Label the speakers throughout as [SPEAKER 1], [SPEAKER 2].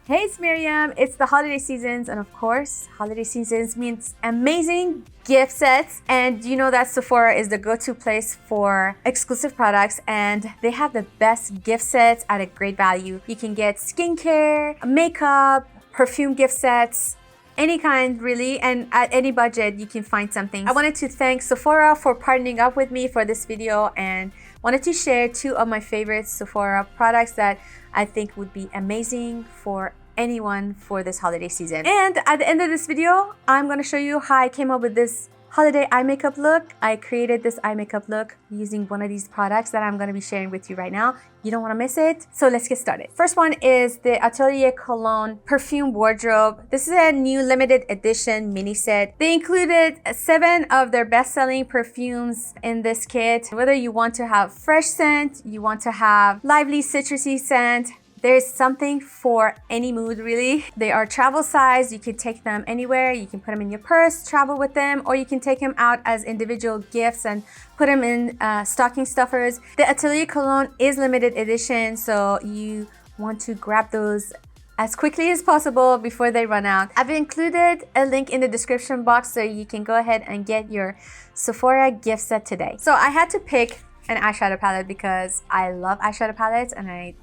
[SPEAKER 1] Hey, it's Maryam. It's the holiday seasons, and of course, holiday seasons means amazing gift sets. And you know that Sephora is the go-to place for exclusive products, and they have the best gift sets at a great value. You can get skincare, makeup, perfume gift sets, any kind really, and at any budget you can find something. I wanted to thank Sephora for partnering up with me for this video, and wanted to share two of my favorite Sephora products that I think would be amazing for anyone for this holiday season. And at the end of this video, I'm gonna show you how I came up with this holiday eye makeup look. I created this eye makeup look using one of these products that I'm gonna be sharing with you right now. You don't wanna miss it. So let's get started. First one is the Atelier Cologne Perfume Wardrobe. This is a new limited edition mini set. They included 7 of their best-selling perfumes in this kit. Whether you want to have fresh scent, you want to have lively citrusy scent, there's something for any mood really. They are travel size. You can take them anywhere. You can put them in your purse, travel with them, or you can take them out as individual gifts and put them in stocking stuffers. The Atelier Cologne is limited edition, so you want to grab those as quickly as possible before they run out. I've included a link in the description box so you can go ahead and get your Sephora gift set today. So I had to pick an eyeshadow palette because I love eyeshadow palettes and I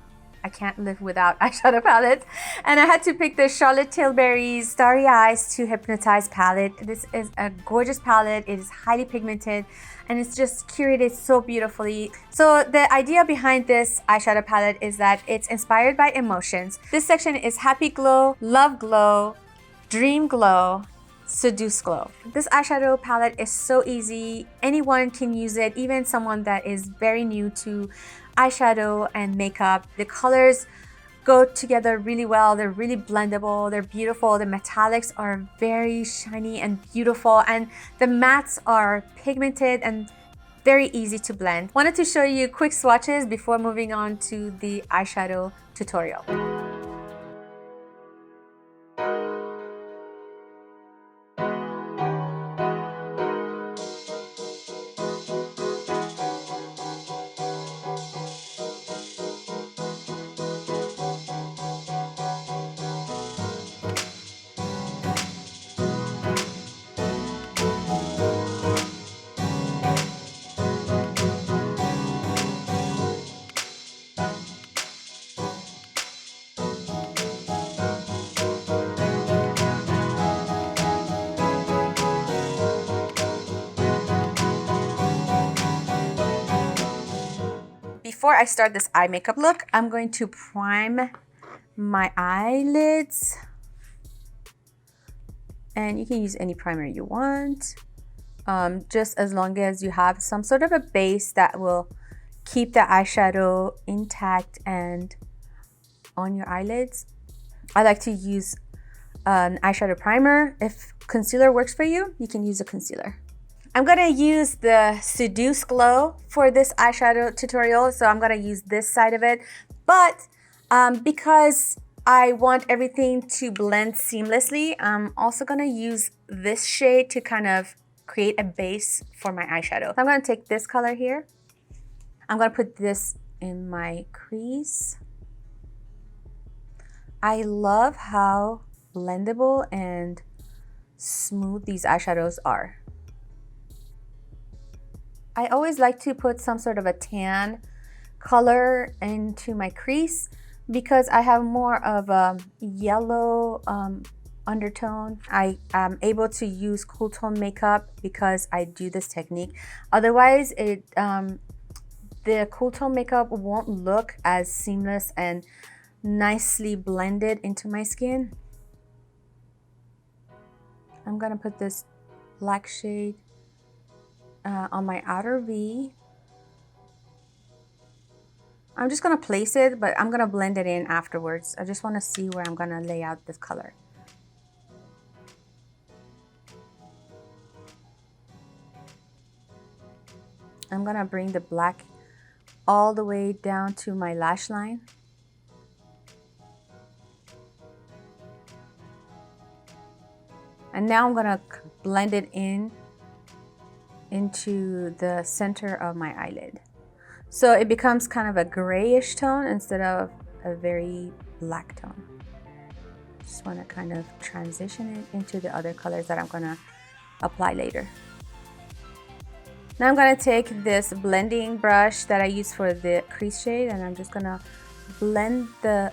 [SPEAKER 1] can't live without eyeshadow palettes. And I had to pick the Charlotte Tilbury's Starry Eyes to Hypnotize palette. This is a gorgeous palette. It is highly pigmented and it's just curated so beautifully. So the idea behind this eyeshadow palette is that it's inspired by emotions. This section is Happy Glow, Love Glow, Dream Glow, Seduce Glow. This eyeshadow palette is so easy. Anyone can use it, even someone that is very new to eyeshadow and makeup. The colors go together really well. They're really blendable. They're beautiful. The metallics are very shiny and beautiful, and the mattes are pigmented and very easy to blend. Wanted to show you quick swatches before moving on to the eyeshadow tutorial. Before I start this eye makeup look, I'm going to prime my eyelids. And you can use any primer you want, just as long as you have some sort of a base that will keep the eyeshadow intact and on your eyelids. I like to use an eyeshadow primer. If concealer works for you, you can use a concealer. I'm gonna use the Seduce Glow for this eyeshadow tutorial, so I'm gonna use this side of it. But because I want everything to blend seamlessly, I'm also gonna use this shade to kind of create a base for my eyeshadow. So I'm gonna take this color here. I'm gonna put this in my crease. I love how blendable and smooth these eyeshadows are. I always like to put some sort of a tan color into my crease because I have more of a yellow undertone. I am able to use cool tone makeup because I do this technique. Otherwise, the cool tone makeup won't look as seamless and nicely blended into my skin. I'm gonna put this black shade on my outer V. I'm just gonna place it, but I'm gonna blend it in afterwards. I just wanna see where I'm gonna lay out this color. I'm gonna bring the black all the way down to my lash line. And now I'm gonna blend it in into the center of my eyelid. So it becomes kind of a grayish tone instead of a very black tone. Just want to kind of transition it into the other colors that I'm going to apply later. Now I'm going to take this blending brush that I use for the crease shade, and I'm just going to blend the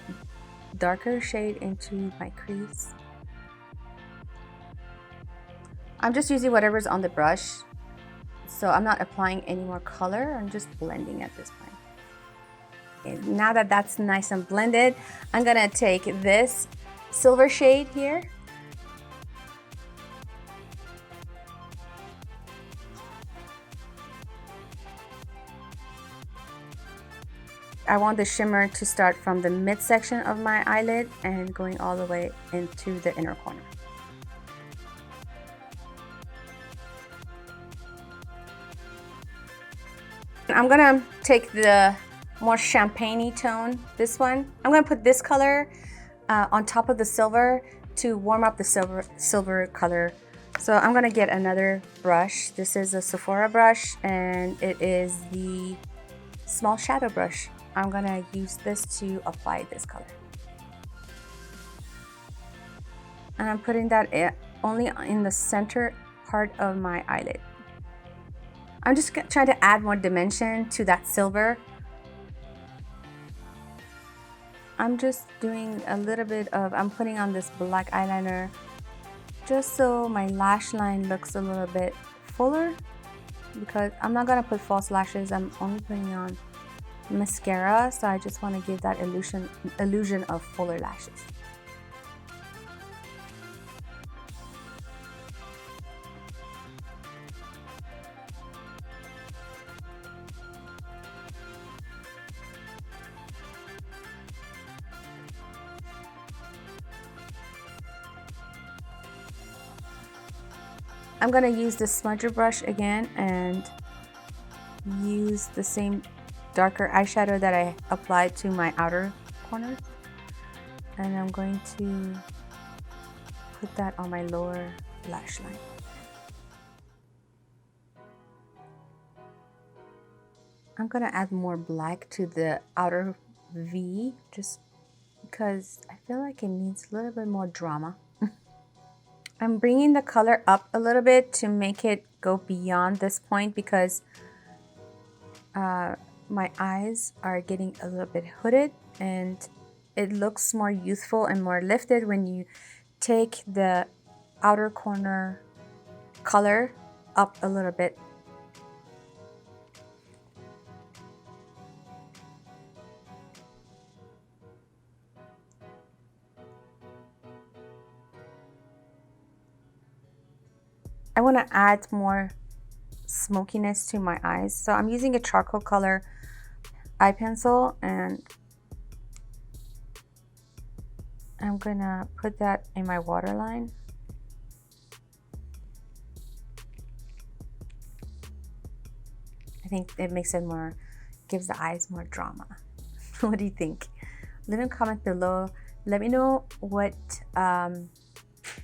[SPEAKER 1] darker shade into my crease. I'm just using whatever's on the brush, so I'm not applying any more color. I'm just blending at this point. And now that that's nice and blended, I'm going to take this silver shade here. I want the shimmer to start from the midsection of my eyelid and going all the way into the inner corner. I'm gonna take the more champagne-y tone, this one. I'm gonna put this color on top of the silver to warm up the silver color. So I'm gonna get another brush. This is a Sephora brush, and it is the small shadow brush. I'm gonna use this to apply this color. And I'm putting that only in the center part of my eyelid. I'm just trying to add more dimension to that silver. I'm just doing a little bit of, I'm putting on this black eyeliner just so my lash line looks a little bit fuller, because I'm not gonna put false lashes. I'm only putting on mascara, so I just want to give that illusion of fuller lashes. I'm gonna use the smudger brush again and use the same darker eyeshadow that I applied to my outer corner, and I'm going to put that on my lower lash line. I'm gonna add more black to the outer V just because I feel like it needs a little bit more drama. I'm bringing the color up a little bit to make it go beyond this point, because my eyes are getting a little bit hooded and it looks more youthful and more lifted when you take the outer corner color up a little bit. I want to add more smokiness to my eyes, so I'm using a charcoal color eye pencil, and I'm gonna put that in my waterline. I think it makes it more, gives the eyes more drama. What do you think? Leave a comment below. Let me know what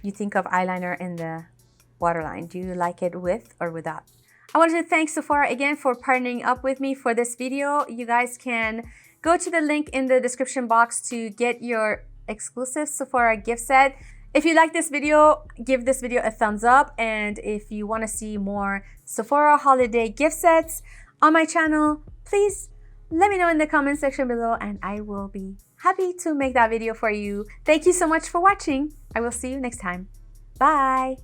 [SPEAKER 1] you think of eyeliner in the waterline. Do you like it with or without? I wanted to thank Sephora again for partnering up with me for this video. You guys can go to the link in the description box to get your exclusive Sephora gift set. If you like this video, give this video a thumbs up. And if you want to see more Sephora holiday gift sets on my channel, please let me know in the comment section below, and I will be happy to make that video for you. Thank you so much for watching. I will see you next time. Bye.